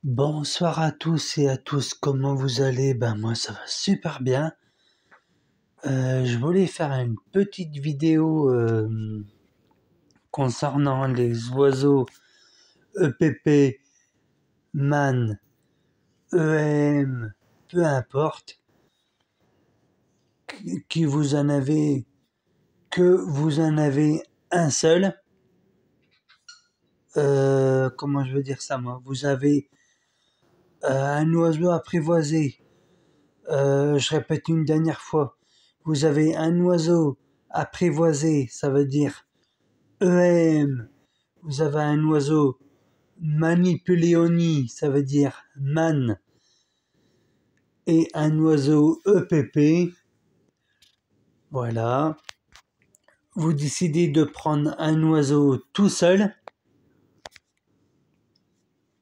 Bonsoir à tous et à tous, comment vous allez? Ben moi ça va super bien. Je voulais faire une petite vidéo concernant les oiseaux EPP, MAN, EM, peu importe, qui vous en avez, que vous en avez un seul. Comment je veux dire ça moi? Vous avez un oiseau apprivoisé. Je répète une dernière fois. Vous avez un oiseau apprivoisé, ça veut dire EM. Vous avez un oiseau Manipuleoni, ça veut dire man. Et un oiseau EPP. Voilà. Vous décidez de prendre un oiseau tout seul.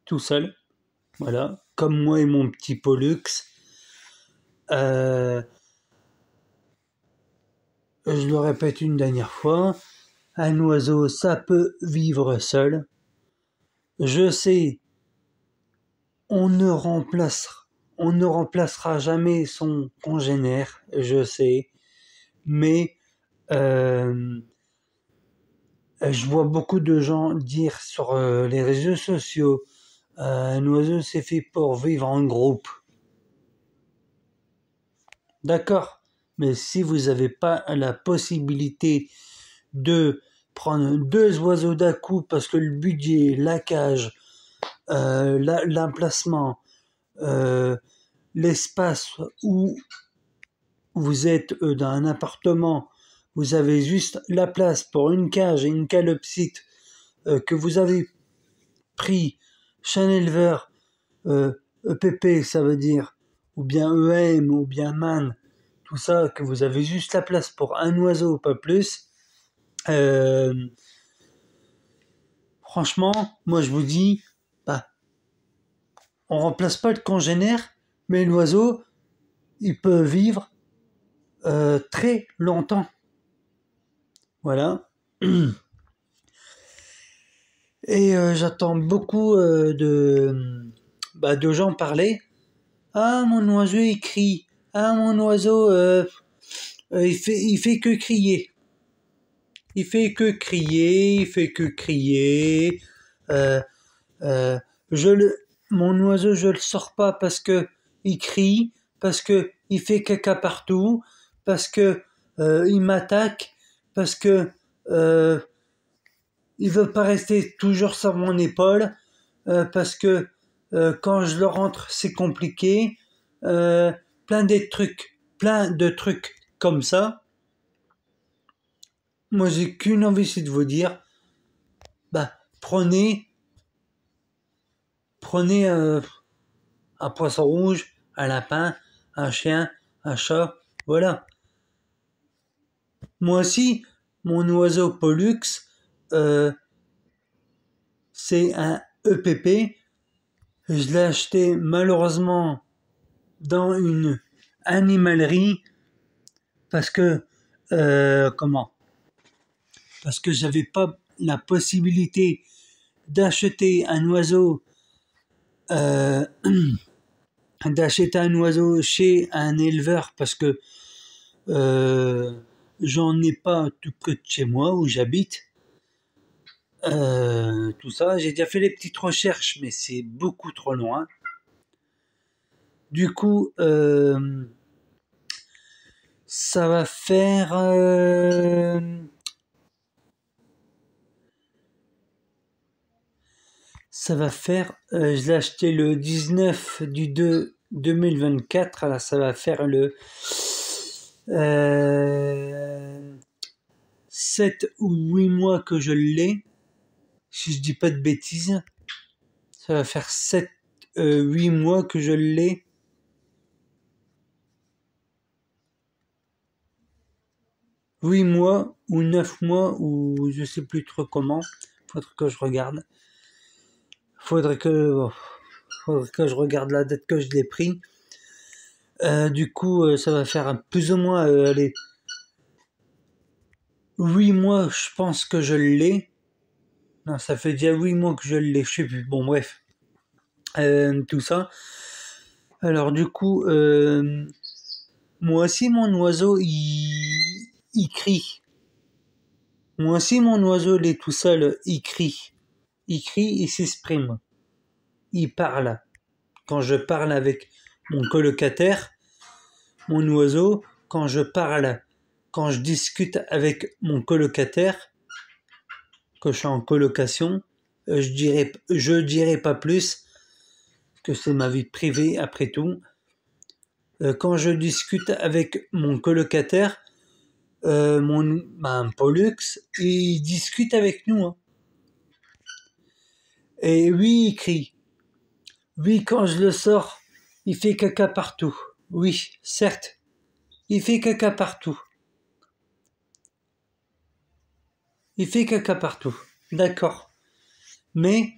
Tout seul. Voilà. Comme moi et mon petit Pollux. Je le répète une dernière fois. Un oiseau, ça peut vivre seul. Je sais, on ne remplacera jamais son congénère, je sais, mais je vois beaucoup de gens dire sur les réseaux sociaux, un oiseau c'est fait pour vivre en groupe. D'accord, mais si vous n'avez pas la possibilité de prendre deux oiseaux d'un coup parce que le budget, la cage, l'emplacement, l'espace où vous êtes dans un appartement, vous avez juste la place pour une cage et une calopsite que vous avez pris chez un éleveur EPP, ça veut dire, ou bien EM, ou bien MAN, tout ça, que vous avez juste la place pour un oiseau, pas plus. Franchement, moi je vous dis, bah, on remplace pas le congénère, mais l'oiseau, il peut vivre très longtemps. Voilà. Et j'entends beaucoup de gens parler. Ah, mon oiseau il crie. Ah, mon oiseau il fait que crier. Il fait que crier, il fait que crier. Euh, euh, mon oiseau je le sors pas parce que il crie, parce que il fait caca partout, parce que il m'attaque, parce que euh, il veut pas rester toujours sur mon épaule, parce que quand je le rentre, c'est compliqué. Euh, plein de trucs comme ça. Moi, j'ai qu'une envie, c'est de vous dire, bah, prenez un poisson rouge, un lapin, un chien, un chat, voilà. Moi aussi, mon oiseau Pollux, euh, c'est un EPP. Je l'ai acheté malheureusement dans une animalerie parce que comment? Parce que j'avais pas la possibilité d'acheter un oiseau euh, d'acheter un oiseau chez un éleveur parce que euh, j'en ai pas tout près de chez moi où j'habite. Tout ça, j'ai déjà fait les petites recherches, mais c'est beaucoup trop loin. Du coup, ça va faire je l'ai acheté le 19 du 2 2024, alors ça va faire le 7 ou 8 mois que je l'ai, si je dis pas de bêtises. Ça va faire 7, 8 mois que je l'ai. 8 mois ou 9 mois ou je sais plus trop comment. Faudrait que je regarde. Faudrait que, faudrait que je regarde la date que je l'ai pris. Du coup, ça va faire plus ou moins allez, 8 mois, je pense que je l'ai. Non, ça fait déjà 8 mois que je l'ai, je sais plus. Bon, bref. tout ça. Alors du coup, moi aussi mon oiseau il crie. Moi aussi mon oiseau il est tout seul, il crie. Il crie, il s'exprime. Il parle. Quand je parle avec mon colocataire, mon oiseau, quand je parle, quand je discute avec mon colocataire, quand je suis en colocation, je dirais pas plus, que c'est ma vie privée après tout. Quand je discute avec mon colocataire, mon Pollux, il discute avec nous. Hein. Et oui, il crie. Oui, quand je le sors, il fait caca partout. Oui, certes, il fait caca partout. Il fait caca partout. D'accord. Mais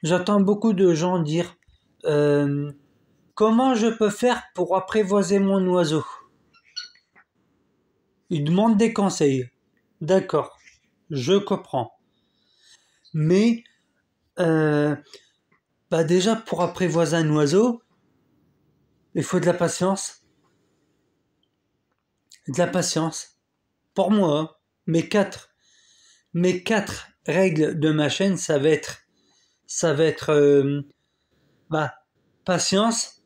j'entends beaucoup de gens dire comment je peux faire pour apprivoiser mon oiseau. Ils demandent des conseils. D'accord. Je comprends. Mais déjà pour apprivoiser un oiseau, il faut de la patience. De la patience. Pour moi, hein, mes quatre règles de ma chaîne, ça va être patience,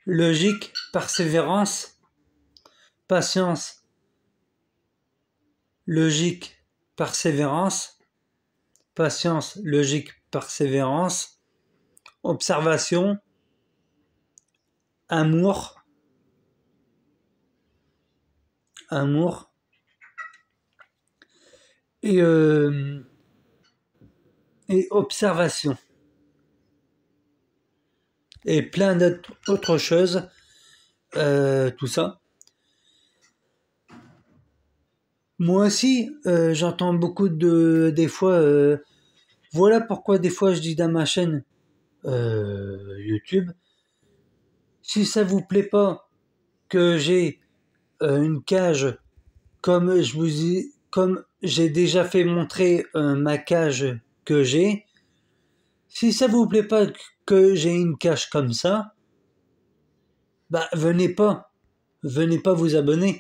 logique, persévérance, patience, logique, persévérance, patience, logique, persévérance, observation, amour, et, observation. Et plein d'autres choses, tout ça. Moi aussi, j'entends beaucoup des fois, voilà pourquoi des fois je dis dans ma chaîne YouTube, si ça vous plaît pas que j'ai une cage comme j'ai déjà fait montrer ma cage que j'ai, si ça vous plaît pas que j'ai une cage comme ça, venez pas vous abonner.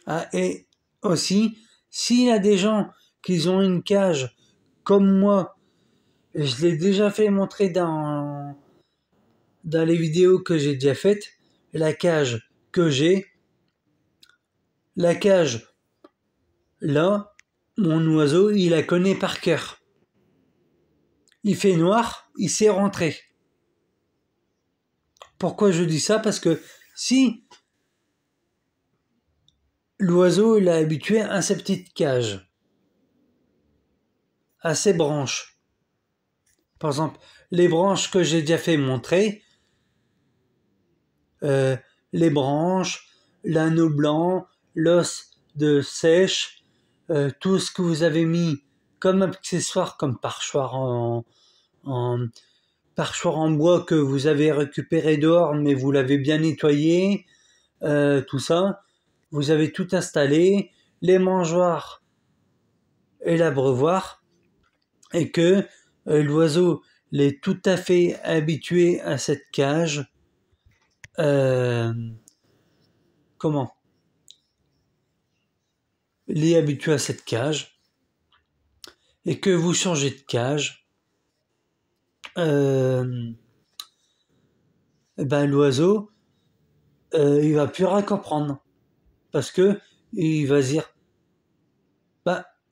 Ah, et aussi, s'il y a des gens qui ont une cage comme moi, je l'ai déjà fait montrer dans les vidéos que j'ai déjà faites, la cage que j'ai, la cage là, mon oiseau, il la connaît par cœur. Il fait noir, il sait rentrer. Pourquoi je dis ça? Parce que si l'oiseau il est habitué à ses petites cages, à ses branches, par exemple, les branches que j'ai déjà fait montrer, les branches, l'anneau blanc, l'os de sèche, tout ce que vous avez mis comme accessoire, comme parchoir parchoir en bois que vous avez récupéré dehors, mais vous l'avez bien nettoyé, tout ça. Vous avez tout installé, les mangeoires et l'abreuvoir, et que l'oiseau l'est tout à fait habitué à cette cage. Comment? L'est habitué à cette cage, et que vous changez de cage, l'oiseau, il va plus rien comprendre. Parce que il va se dire,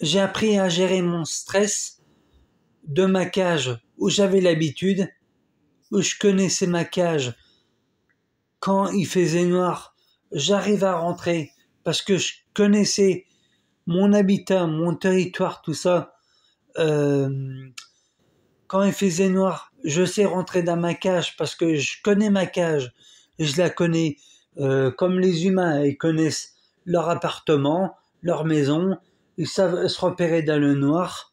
j'ai appris à gérer mon stress de ma cage où j'avais l'habitude, où je connaissais ma cage. Quand il faisait noir, j'arrive à rentrer parce que je connaissais mon habitat, mon territoire, tout ça. Quand il faisait noir, je sais rentrer dans ma cage parce que je connais ma cage. Et je la connais comme les humains, ils connaissent leur appartement, leur maison. Ils savent se repérer dans le noir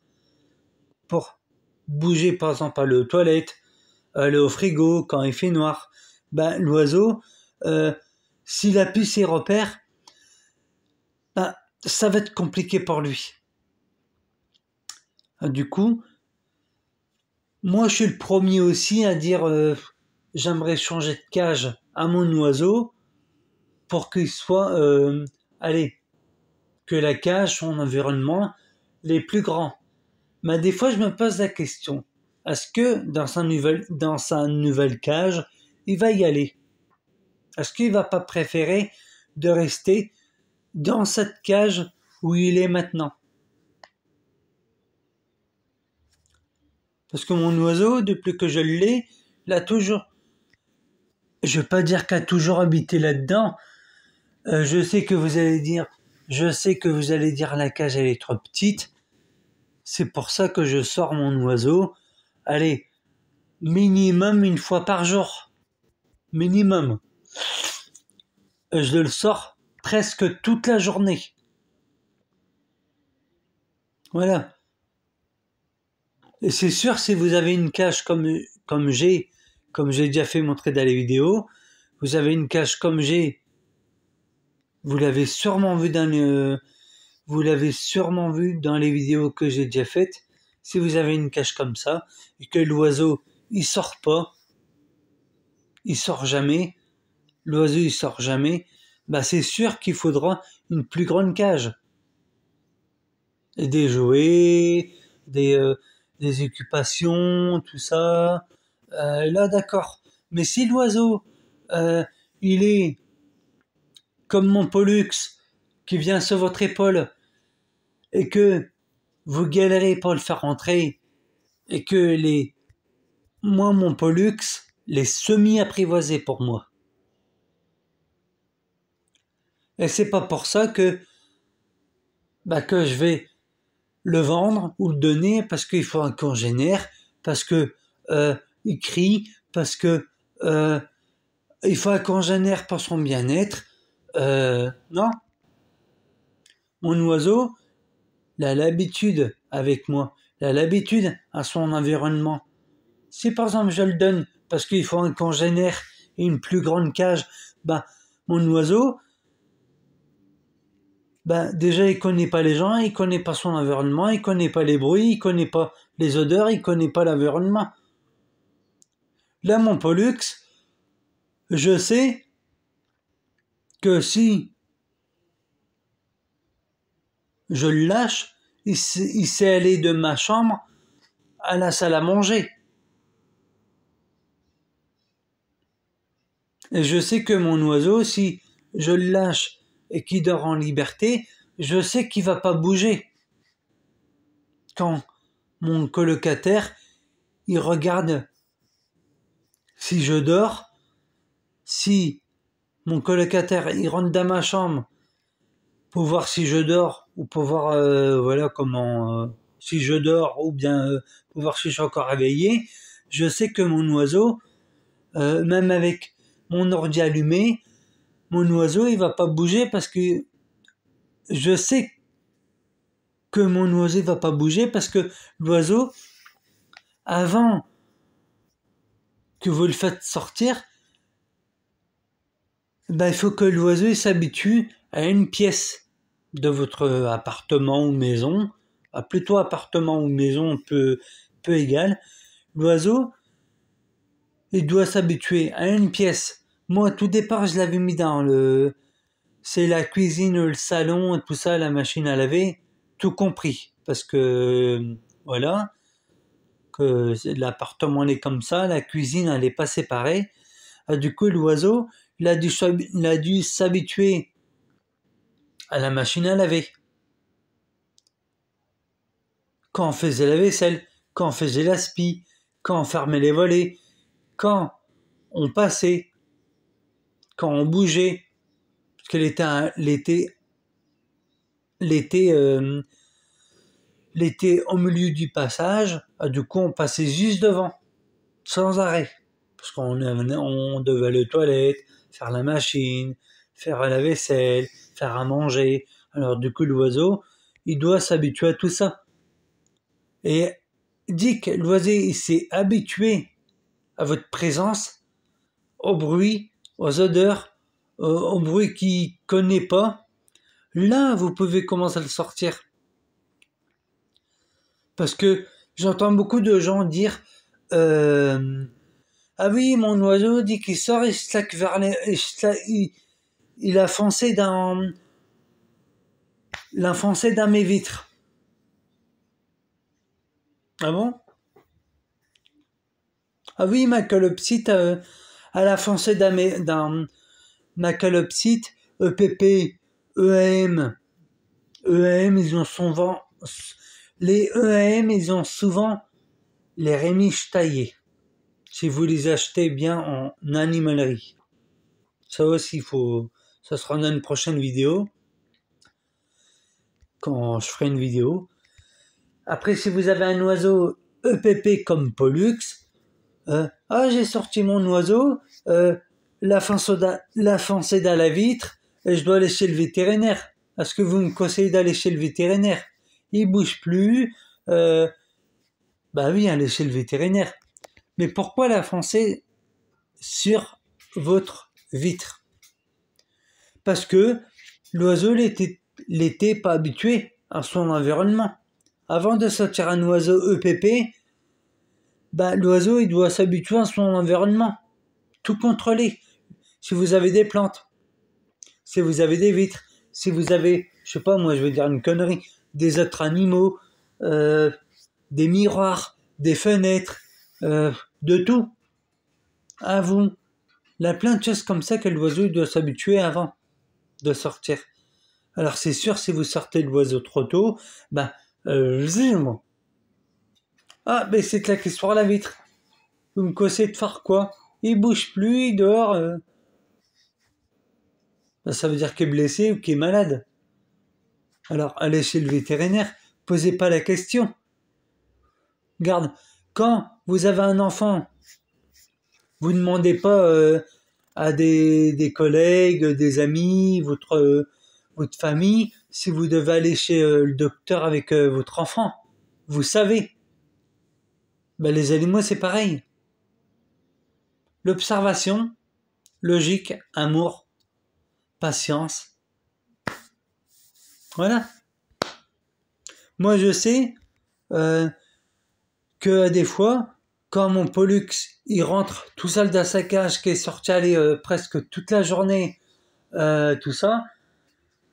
pour bouger, par exemple, aller aux toilettes, aller au frigo quand il fait noir. L'oiseau, s'il appuie ses repères, ça va être compliqué pour lui. Du coup, moi je suis le premier aussi à dire j'aimerais changer de cage à mon oiseau pour qu'il soit, allez, que la cage, son environnement, les plus grands. Mais des fois je me pose la question, est-ce que dans sa nouvelle cage, il va y aller? Est-ce qu'il va pas préférer de rester dans cette cage où il est maintenant? Parce que mon oiseau, depuis que je l'ai, il a toujours, je vais pas dire qu'il a toujours habité là-dedans. Je sais que vous allez dire, la cage elle est trop petite. C'est pour ça que je sors mon oiseau. Allez, minimum une fois par jour. Minimum. Je le sors presque toute la journée. Voilà. Et c'est sûr, si vous avez une cage comme j'ai déjà fait montrer dans les vidéos, vous avez une cage comme j'ai, vous l'avez sûrement vu dans les vidéos que j'ai déjà faites. Si vous avez une cage comme ça, et que l'oiseau, il sort pas, il sort jamais, bah c'est sûr qu'il faudra une plus grande cage. Et des jouets, des occupations, tout ça. Là, d'accord. Mais si l'oiseau, euh, il est comme mon pollux, qui vient sur votre épaule, et que vous galérez pour le faire rentrer, et que moi, mon pollux, les semi-apprivoisé pour moi. Et c'est pas pour ça que je vais le vendre ou le donner parce qu'il faut un congénère, parce que il crie, parce que il faut un congénère pour son bien-être. Non, mon oiseau, il a l'habitude avec moi, il a l'habitude à son environnement. Si par exemple je le donne parce qu'il faut un congénère et une plus grande cage, mon oiseau, déjà il connaît pas les gens, il connaît pas son environnement, il connaît pas les bruits, il connaît pas les odeurs, il connaît pas l'environnement. Là, mon pollux, je sais que si je le lâche, il sait aller de ma chambre à la salle à manger. Et je sais que mon oiseau, si je le lâche et qu'il dort en liberté, je sais qu'il va pas bouger. Quand mon colocataire, il regarde si je dors, si mon colocataire, il rentre dans ma chambre pour voir si je dors ou pour voir, si je dors ou bien pour voir si je suis encore réveillé, je sais que mon oiseau, même avec mon ordi allumé, mon oiseau, il va pas bouger parce que je sais que mon oiseau va pas bouger parce que l'oiseau, avant que vous le faites sortir, il faut que l'oiseau s'habitue à une pièce de votre appartement ou maison, plutôt appartement ou maison peu égal. L'oiseau, il doit s'habituer à une pièce. Moi, tout départ, je l'avais mis c'est la cuisine, le salon, et tout ça, la machine à laver, tout compris. Parce que, voilà, que l'appartement est comme ça, la cuisine, elle est pas séparée. Du coup, l'oiseau, il a dû s'habituer à la machine à laver. Quand on faisait la vaisselle, quand on faisait l'aspi, quand on fermait les volets, quand on passait, quand on bougeait, parce que l'été au milieu du passage, du coup on passait juste devant, sans arrêt, parce qu'on devait aller aux toilettes, faire la machine, faire la vaisselle, faire à manger. Alors du coup l'oiseau, il doit s'habituer à tout ça. Et dit que l'oiseau il s'est habitué à votre présence, au bruit, aux odeurs, au bruit qu'il connaît pas. là, vous pouvez commencer à le sortir. Parce que j'entends beaucoup de gens dire ah oui, mon oiseau dit qu'il sort, il se slaque vers les, il a foncé dans mes vitres. Ah bon? Ah oui, ma calopsite, elle a foncé dans ma calopsite, EPP, EAM. EAM, ils ont souvent, les EAM, ils ont souvent les rémiges taillées. Si vous les achetez bien en animalerie. Ça aussi, ça sera dans une prochaine vidéo. Quand je ferai une vidéo. Après, si vous avez un oiseau EPP comme Pollux, j'ai sorti mon oiseau, la foncé dans la vitre, et je dois aller chez le vétérinaire. Est-ce que vous me conseillez d'aller chez le vétérinaire? Il bouge plus. Bah oui, allez chez le vétérinaire. Mais pourquoi la foncer sur votre vitre? Parce que l'oiseau l'était pas habitué à son environnement. Avant de sortir un oiseau EPP, l'oiseau il doit s'habituer à son environnement. Tout contrôler. Si vous avez des plantes, si vous avez des vitres, si vous avez, je sais pas moi, je vais dire une connerie, des autres animaux, des miroirs, des fenêtres, de tout. À vous. Il y a plein de choses comme ça que l'oiseau doit s'habituer avant de sortir. Alors c'est sûr, si vous sortez l'oiseau trop tôt, c'est claqué sur la vitre. Vous me cassez de faire quoi? Il bouge plus, il dort. Ça veut dire qu'il est blessé ou qu'il est malade. Alors allez chez le vétérinaire, posez pas la question. Garde, quand vous avez un enfant, vous ne demandez pas à des collègues, des amis, votre famille, si vous devez aller chez le docteur avec votre enfant. Vous savez. Les animaux, c'est pareil. L'observation, logique, amour, patience. Voilà. Moi, je sais que des fois, quand mon Pollux, il rentre tout seul dans sa cage, qui est sorti aller presque toute la journée, tout ça,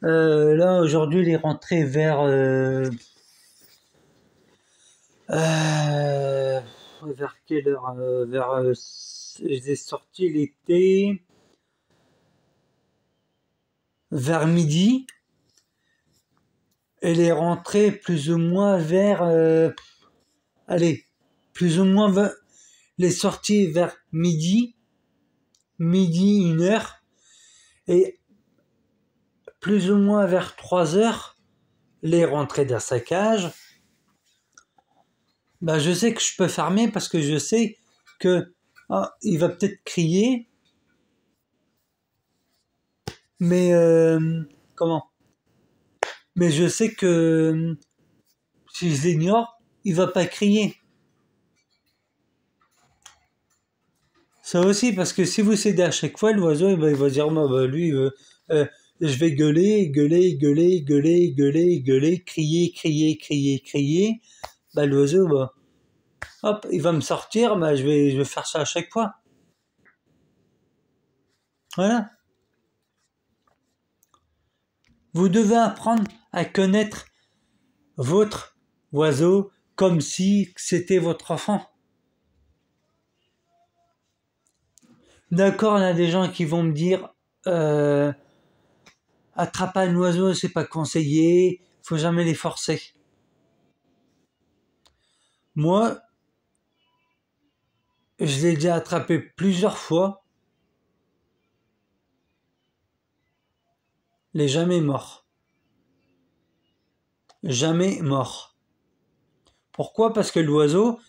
là, aujourd'hui, il est rentré vers quelle heure je l'ai sorti l'été vers midi. Elle est rentrée plus ou moins vers plus ou moins les sorties vers midi 1h, et plus ou moins vers 3h les rentrées dans sa cage. Je sais que je peux fermer parce que je sais que il va peut-être crier, mais comment? Mais je sais que si je l'ignore, il va pas crier. Ça aussi, parce que si vous cédez à chaque fois, l'oiseau, il va dire, lui, je vais gueuler, crier. L'oiseau, hop, il va me sortir, je vais faire ça à chaque fois. Voilà. Vous devez apprendre à connaître votre oiseau comme si c'était votre enfant. D'accord, il y a des gens qui vont me dire attraper un oiseau, c'est pas conseillé, faut jamais les forcer. Moi, je l'ai déjà attrapé plusieurs fois. Il n'est jamais mort. Jamais mort. Pourquoi? Parce que l'oiseau,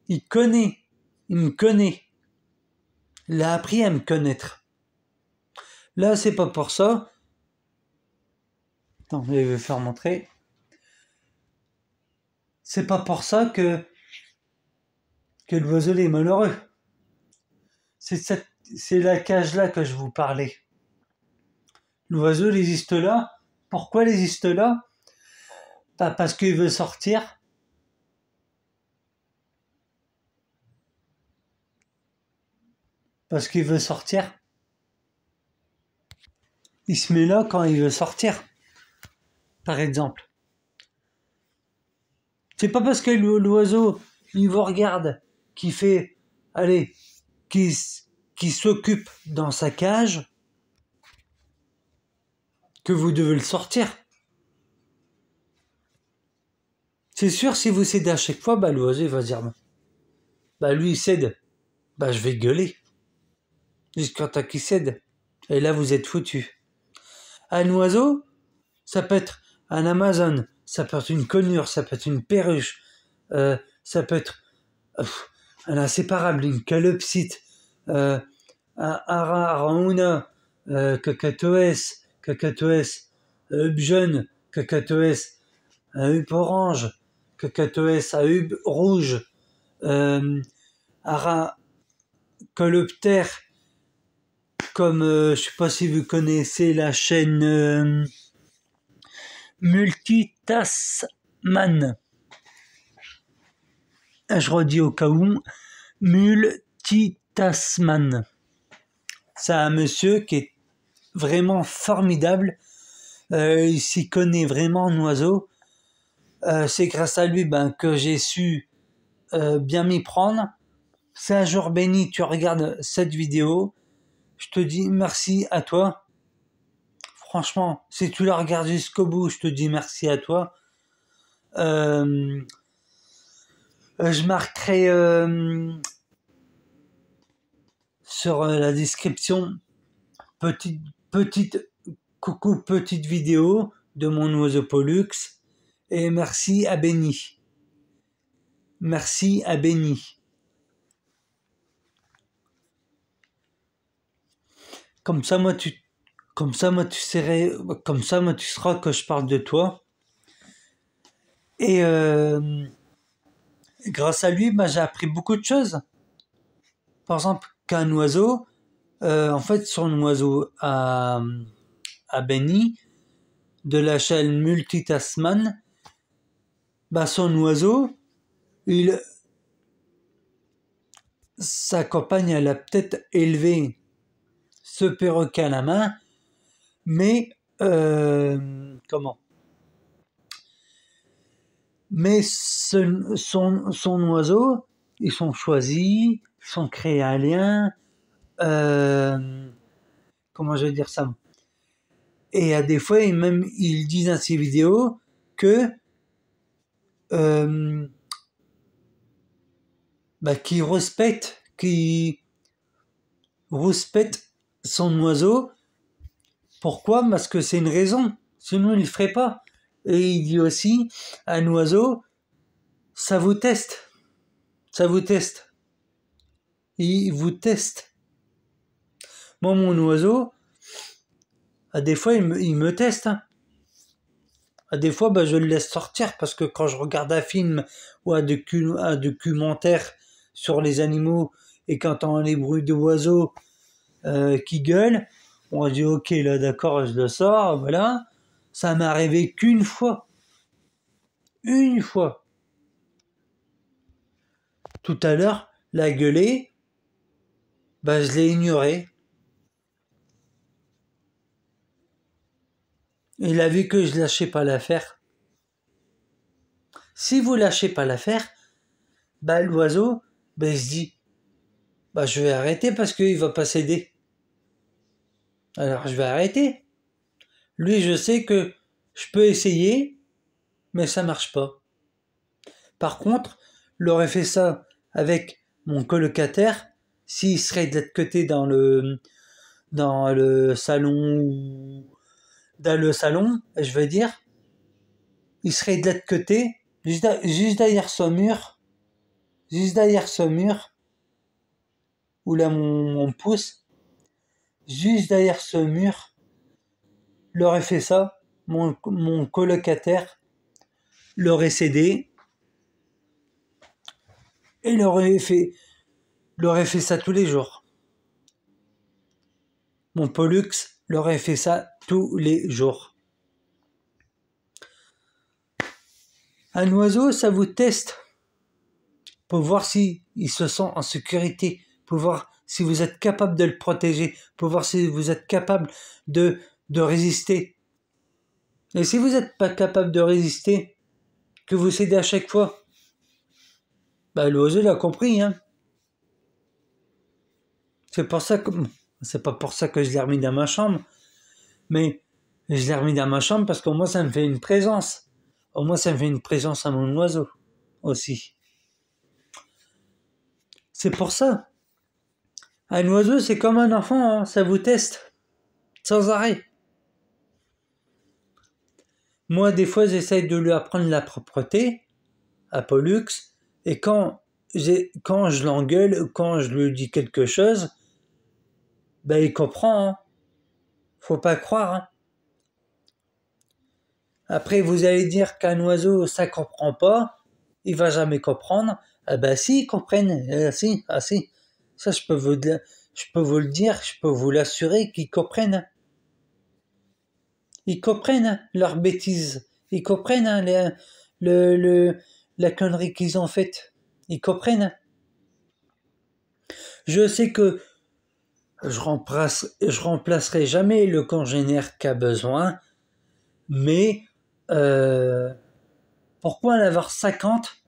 il me connaît. Il a appris à me connaître. Là, c'est pas pour ça. Attends, je vais faire montrer. C'est pas pour ça que l'oiseau est malheureux. C'est la cage là que je vous parlais. L'oiseau il existe là Pourquoi il existe là? Bah, parce qu'il veut sortir. Parce qu'il veut sortir. Il se met là quand il veut sortir, par exemple. C'est pas parce que l'oiseau, il vous regarde, qui fait, allez, qui s'occupe dans sa cage, que vous devez le sortir. C'est sûr, si vous cédez à chaque fois, bah l'oiseau il va se dire, bah lui il cède, bah je vais gueuler. Jusqu'à temps qu'il cède. Et là vous êtes foutu. Un oiseau, ça peut être un Amazone, ça peut être une conure, ça peut être une perruche, ça peut être un inséparable, une calopsite, un arauna, cacatoès, jeune, cacatoès, un huppe orange, cacatoès, un huppe rouge, coloptère, comme je sais pas si vous connaissez la chaîne Multitasman. Je redis au cas où, Multitasman. C'est un monsieur qui est vraiment formidable. Il s'y connaît vraiment en oiseaux. C'est grâce à lui que j'ai su bien m'y prendre. C'est un jour béni, tu regardes cette vidéo. Je te dis merci à toi. Franchement, si tu la regardes jusqu'au bout, je te dis merci à toi. Je marquerai sur la description petite vidéo de mon oiseau Pollux. Et merci à Benny. Merci à Benny. Comme ça, moi, tu seras que je parle de toi. Et grâce à lui, j'ai appris beaucoup de choses. Par exemple, qu'un oiseau, en fait, son oiseau à Benny, de la chaîne Multitasman, son oiseau, sa compagne, elle a peut-être élevé ce perroquet à la main, mais mais son oiseau, ils sont choisis, ils sont créés à lien, comment je vais dire ça? Et à des fois, ils disent dans ces vidéos que qu'il respecte son oiseau. Pourquoi? Parce que c'est une raison. Sinon, il ne le ferait pas. Et il dit aussi, un oiseau, ça vous teste. Ça vous teste. Il vous teste. Moi, mon oiseau, à des fois, il me teste. Hein. À des fois, je le laisse sortir parce que quand je regarde un film ou un documentaire sur les animaux et quand on entend les bruits d'oiseaux qui gueulent, on dit ok, là d'accord, je le sors, voilà. Ça m'est arrivé qu'une fois. Une fois. Tout à l'heure, la gueulée, je l'ai ignorée. Il a vu que je lâchais pas l'affaire. Si vous lâchez pas l'affaire, l'oiseau, il se dit, je vais arrêter parce qu'il va pas céder. Alors je vais arrêter. Lui, je sais que je peux essayer, mais ça marche pas. Par contre, l'aurait fait ça avec mon colocataire, s'il serait de l'autre côté dans le salon, je veux dire, il serait de l'autre côté, juste derrière ce mur, où là mon pouce, juste derrière ce mur, l'aurait fait ça, mon colocataire l'aurait cédé, et l'aurait fait ça tous les jours. Mon Pollux l'aurait fait ça tous les jours. Un oiseau, ça vous teste pour voir si il se sent en sécurité, pour voir si vous êtes capable de le protéger, pour voir si vous êtes capable de résister. Et si vous n'êtes pas capable de résister, que vous cédez à chaque fois, bah l'oiseau l'a compris, hein. C'est pour ça que c'est pas pour ça que je l'ai remis dans ma chambre, mais je l'ai remis dans ma chambre parce qu'au moins ça me fait une présence. Au moins ça me fait une présence à mon oiseau aussi. C'est pour ça. Un oiseau, c'est comme un enfant, hein, ça vous teste sans arrêt. Moi, des fois, j'essaye de lui apprendre la propreté à Pollux, et quand je l'engueule ou quand je lui dis quelque chose, ben il comprend, hein. Faut pas croire, hein. Après, vous allez dire qu'un oiseau, ça comprend pas, il va jamais comprendre. Ah ben si, ils comprennent. Si, ah si. Ça, je peux vous le dire, je peux vous l'assurer qu'ils comprennent. Ils comprennent leurs bêtises. Ils comprennent la connerie qu'ils ont faite. Ils comprennent. Je sais que je remplacerai jamais le congénère qu'a besoin, mais pourquoi en avoir 50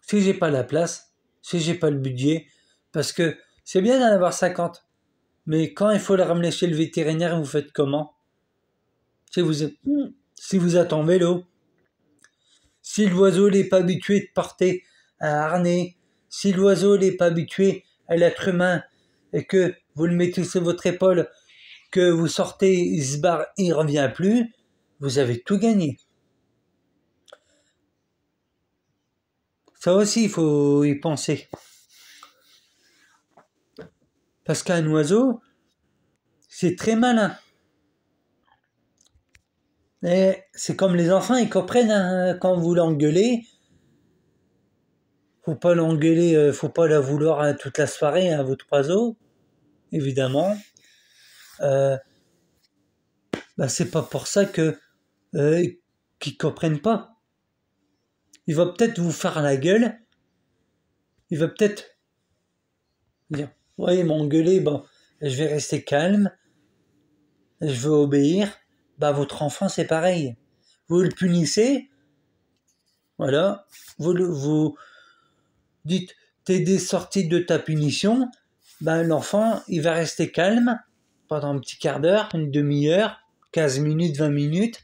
si j'ai pas la place, si j'ai pas le budget? Parce que c'est bien d'en avoir 50, mais quand il faut le ramener chez le vétérinaire, vous faites comment? Si vous êtes en vélo, si l'oiseau n'est pas habitué de porter un harnais, si l'oiseau n'est pas habitué à l'être humain et que vous le mettez sur votre épaule, que vous sortez, il se barre, il ne revient plus, vous avez tout gagné. Ça aussi, il faut y penser. Parce qu'un oiseau, c'est très malin. Et c'est comme les enfants, ils comprennent, hein, quand vous l'engueulez. Faut pas l'engueuler, faut pas la vouloir, hein, toute la soirée, hein, votre oiseau, évidemment. Bah c'est pas pour ça que qu'ils comprennent pas. Il va peut-être vous faire la gueule. Il va peut-être dire, ouais, ils m'ont engueulé, bon, je vais rester calme, je veux obéir. Bah votre enfant c'est pareil. Vous le punissez, voilà, vous dites t'es sorti de ta punition, bah l'enfant il va rester calme pendant un petit quart d'heure, une demi-heure, 15 minutes, 20 minutes.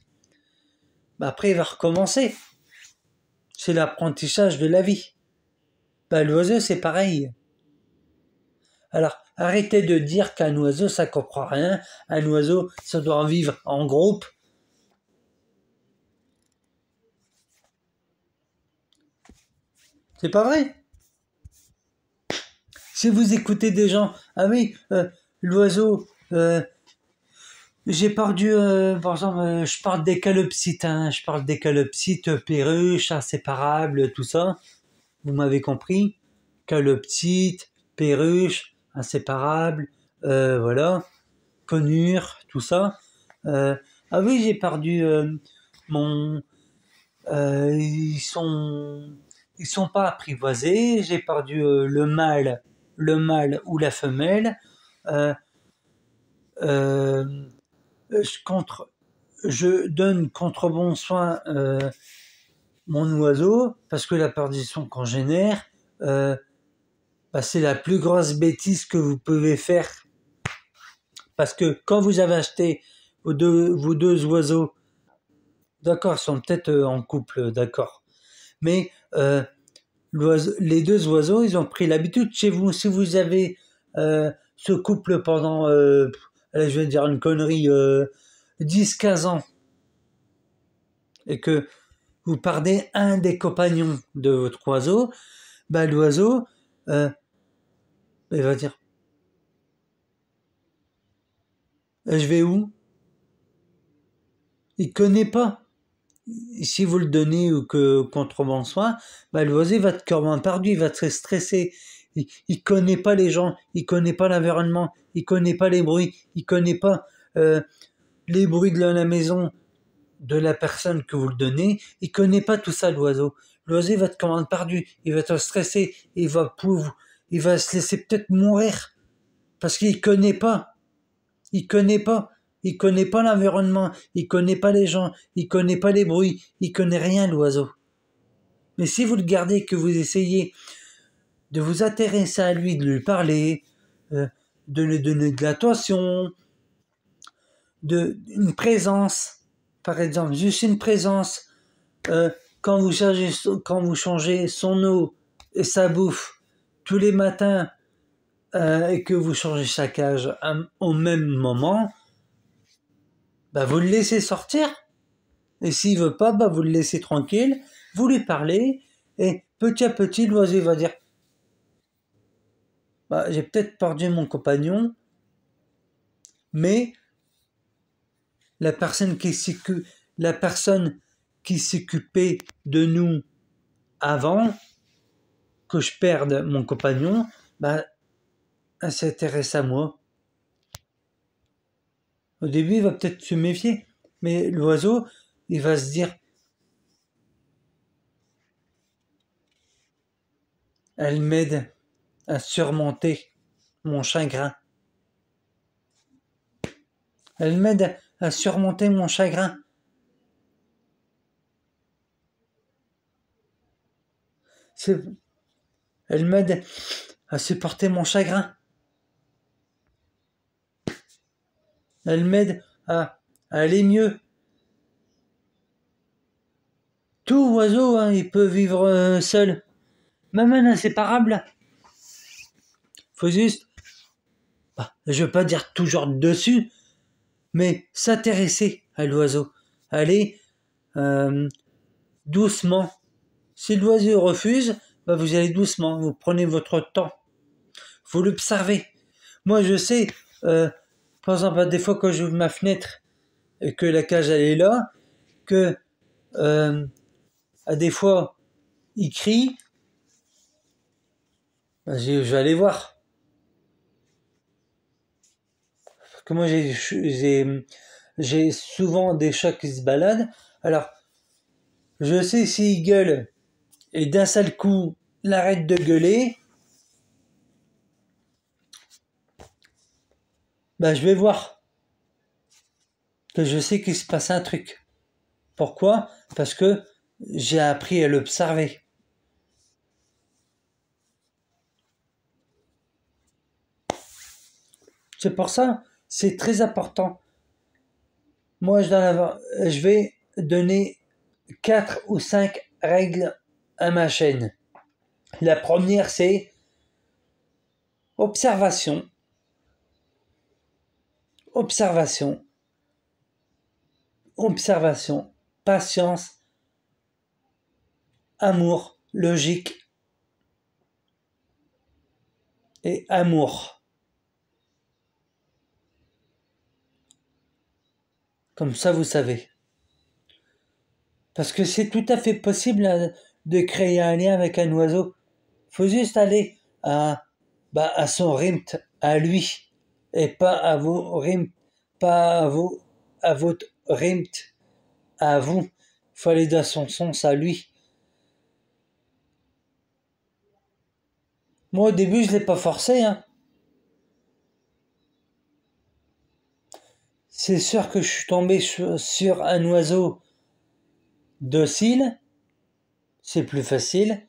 Bah après il va recommencer. C'est l'apprentissage de la vie. Bah l'oiseau c'est pareil. Alors arrêtez de dire qu'un oiseau ça comprend rien, un oiseau ça doit vivre en groupe. C'est pas vrai. Si vous écoutez des gens, ah oui, l'oiseau, j'ai perdu, par exemple, je parle des calopsites, hein, je parle des calopsites, perruches, inséparables, tout ça. Vous m'avez compris. Calopsites, perruches, inséparables, voilà, conures, tout ça. Ah oui, j'ai perdu mon. Ils sont pas apprivoisés. J'ai perdu le mâle ou la femelle. Euh, euh, je donne contre bon soin mon oiseau parce que la perdition congénère, bah, c'est la plus grosse bêtise que vous pouvez faire. Parce que quand vous avez acheté vos deux oiseaux, d'accord, ils sont peut-être en couple, d'accord, mais les deux oiseaux, ils ont pris l'habitude chez vous. Si vous avez ce couple pendant, allez, je vais dire une connerie, 10-15 ans, et que vous perdez un des compagnons de votre oiseau, bah l'oiseau, il va dire, je vais où? Il connaît pas. Si vous le donnez ou que contre bon soin, bah l'oiseau va être cœur perdu, il va être stressé. Il connaît pas les gens, il connaît pas l'environnement, il connaît pas les bruits, il connaît pas les bruits de la maison. de la personne que vous le donnez, il connaît pas tout ça, l'oiseau. L'oiseau, il va être comme perdu, il va être stressé, il va se laisser peut-être mourir, parce qu'il connaît pas. Il connaît pas. Il connaît pas l'environnement, il connaît pas les gens, il connaît pas les bruits, il connaît rien, l'oiseau. Mais si vous le gardez, que vous essayez de vous intéresser à lui, de lui parler, de lui donner de l'attention, une présence, par exemple, juste une présence, quand vous changez son eau et sa bouffe tous les matins, et que vous changez sa cage au même moment, bah vous le laissez sortir. Et s'il veut pas, bah vous le laissez tranquille, vous lui parlez, et petit à petit, l'oiseau va dire, bah, j'ai peut-être perdu mon compagnon, mais la personne qui s'occupait de nous avant que je perde mon compagnon, bah, elle s'intéresse à moi. Au début, il va peut-être se méfier, mais l'oiseau, il va se dire, elle m'aide à surmonter mon chagrin. Elle m'aide à surmonter mon chagrin. Elle m'aide à supporter mon chagrin. Elle m'aide à aller mieux. Tout oiseau, hein, il peut vivre seul. Même un inséparable. Faut juste, je veux pas dire toujours dessus, mais s'intéresser à l'oiseau. Aller doucement. Si l'oiseau refuse, bah vous allez doucement, vous prenez votre temps. Vous l'observez. Moi, je sais, par exemple, des fois quand j'ouvre ma fenêtre et que la cage elle est là, que à des fois il crie, bah, je vais aller voir. Parce que moi j'ai souvent des chats qui se baladent. Alors, je sais s'il gueule et d'un seul coup, il arrête de gueuler, bah je vais voir. Que je sais qu'il se passe un truc. Pourquoi ? Parce que j'ai appris à l'observer. C'est pour ça, c'est très important. Moi, je vais donner 4 ou 5 règles à ma chaîne. La première, c'est observation, observation, observation, patience, amour, logique et amour. Comme ça, vous savez. Parce que c'est tout à fait possible de créer un lien avec un oiseau. Faut juste aller à son rythme, à lui, et pas à vos rythmes, pas à votre rythme, à vous. Faut aller dans son sens à lui. Moi, au début, je l'ai pas forcé, hein. C'est sûr que je suis tombé sur un oiseau docile. C'est plus facile.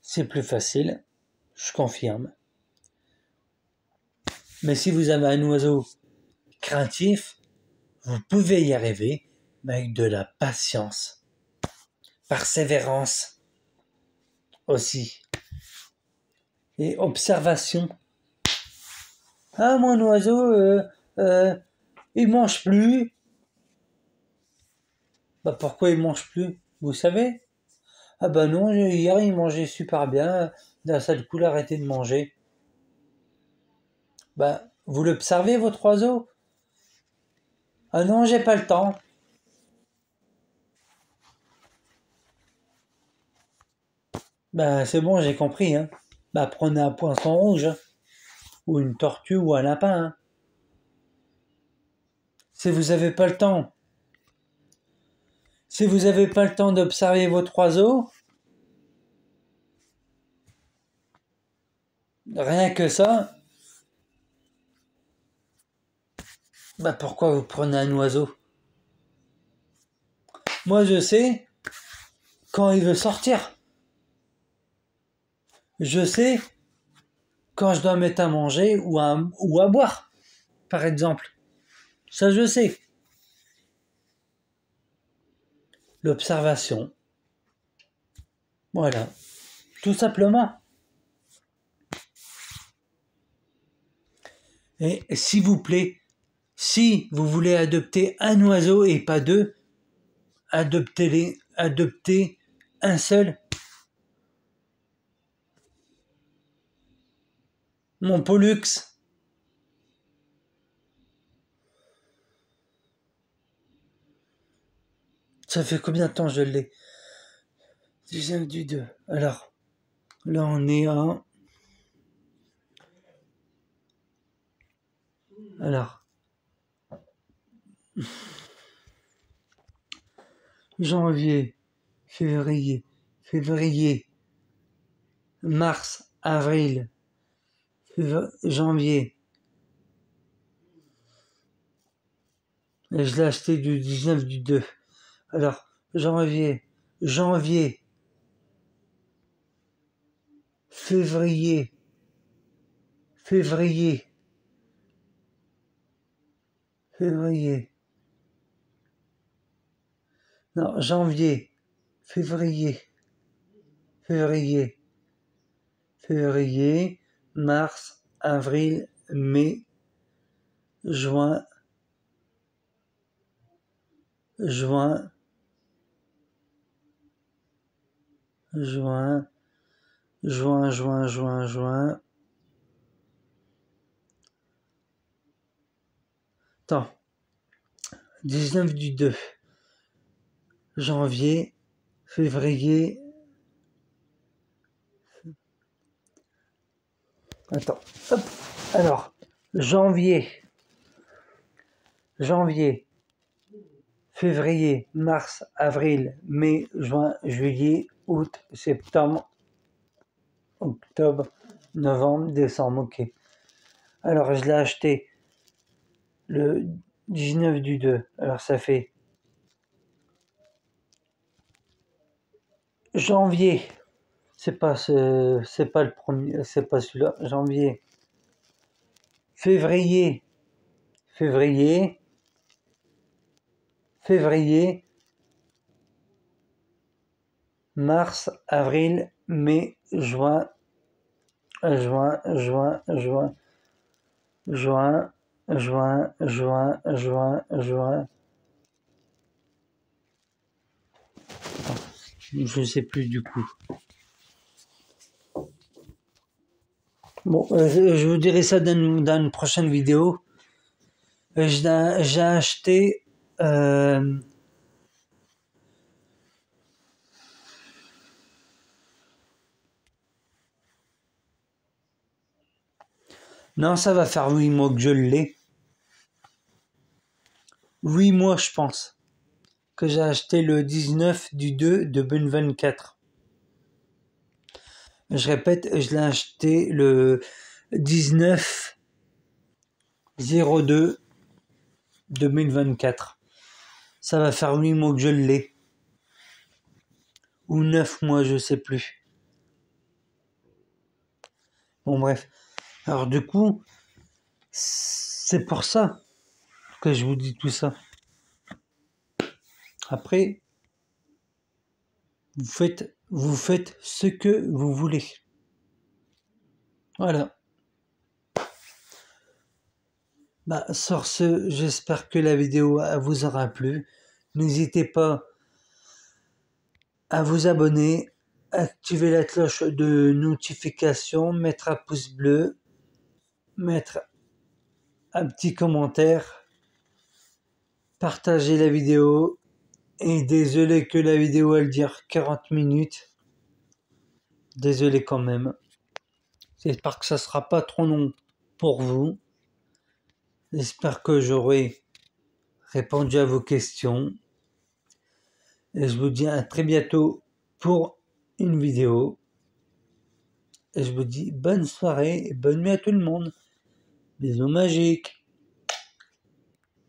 C'est plus facile. Je confirme. Mais si vous avez un oiseau craintif, vous pouvez y arriver, mais avec de la patience. Persévérance aussi. Et observation. Ah, mon oiseau, il mange plus. Bah pourquoi il mange plus? Vous savez? Ah bah non, hier il mangeait super bien. D'un seul coup, il a arrêté de manger. Bah, vous l'observez, votre oiseau? Ah non, j'ai pas le temps. Bah c'est bon, j'ai compris, hein. Bah prenez un poisson rouge, hein. Ou une tortue ou un lapin, hein. Si vous avez pas le temps Si vous n'avez pas le temps d'observer votre oiseau, rien que ça, bah pourquoi vous prenez un oiseau? Moi je sais quand il veut sortir. Je sais quand je dois mettre à manger ou à boire, par exemple. Ça je sais. L'observation. Voilà. Tout simplement. Et s'il vous plaît, si vous voulez adopter un oiseau et pas deux, adoptez un seul. Mon Pollux. Ça fait combien de temps je l'ai? 19 du 2. Alors, là on est à... Alors, janvier, février, mars, avril, janvier. Et je l'ai acheté du 19 du 2. Alors, janvier, février, non, janvier, février, mars, avril, mai, juin, juin, juin, juin, juin, juin, juin. Attends. 19 du 2. Janvier, février. Attends. Hop. Alors, janvier, février, mars, avril, mai, juin, juillet, août, septembre, octobre, novembre, décembre. Ok. Alors, je l'ai acheté le 19 du 2. Alors, ça fait janvier. C'est pas le premier, c'est pas celui-là. Janvier, février, mars, avril, mai, juin, juin, juin, juin, juin, juin, juin, juin, juin. Je sais plus du coup. Bon, je vous dirai ça dans une prochaine vidéo. J'ai acheté non, ça va faire 8 mois que je l'ai. 8 mois, je pense. Que j'ai acheté le 19 du 2 de 2024. Je répète, je l'ai acheté le 19 02 2024. Ça va faire 8 mois que je l'ai. Ou 9 mois, je sais plus. Bon, bref. Alors, du coup, c'est pour ça que je vous dis tout ça. Après, vous faites ce que vous voulez. Voilà. Bah, sur ce, j'espère que la vidéo vous aura plu. N'hésitez pas à vous abonner, activer la cloche de notification, mettre un pouce bleu, mettre un petit commentaire, partager la vidéo. Et désolé que la vidéo elle dure 40 minutes. Désolé quand même. J'espère que ça sera pas trop long pour vous. J'espère que j'aurai répondu à vos questions. Et je vous dis à très bientôt pour une vidéo. Et je vous dis bonne soirée et bonne nuit à tout le monde. Bisous magiques.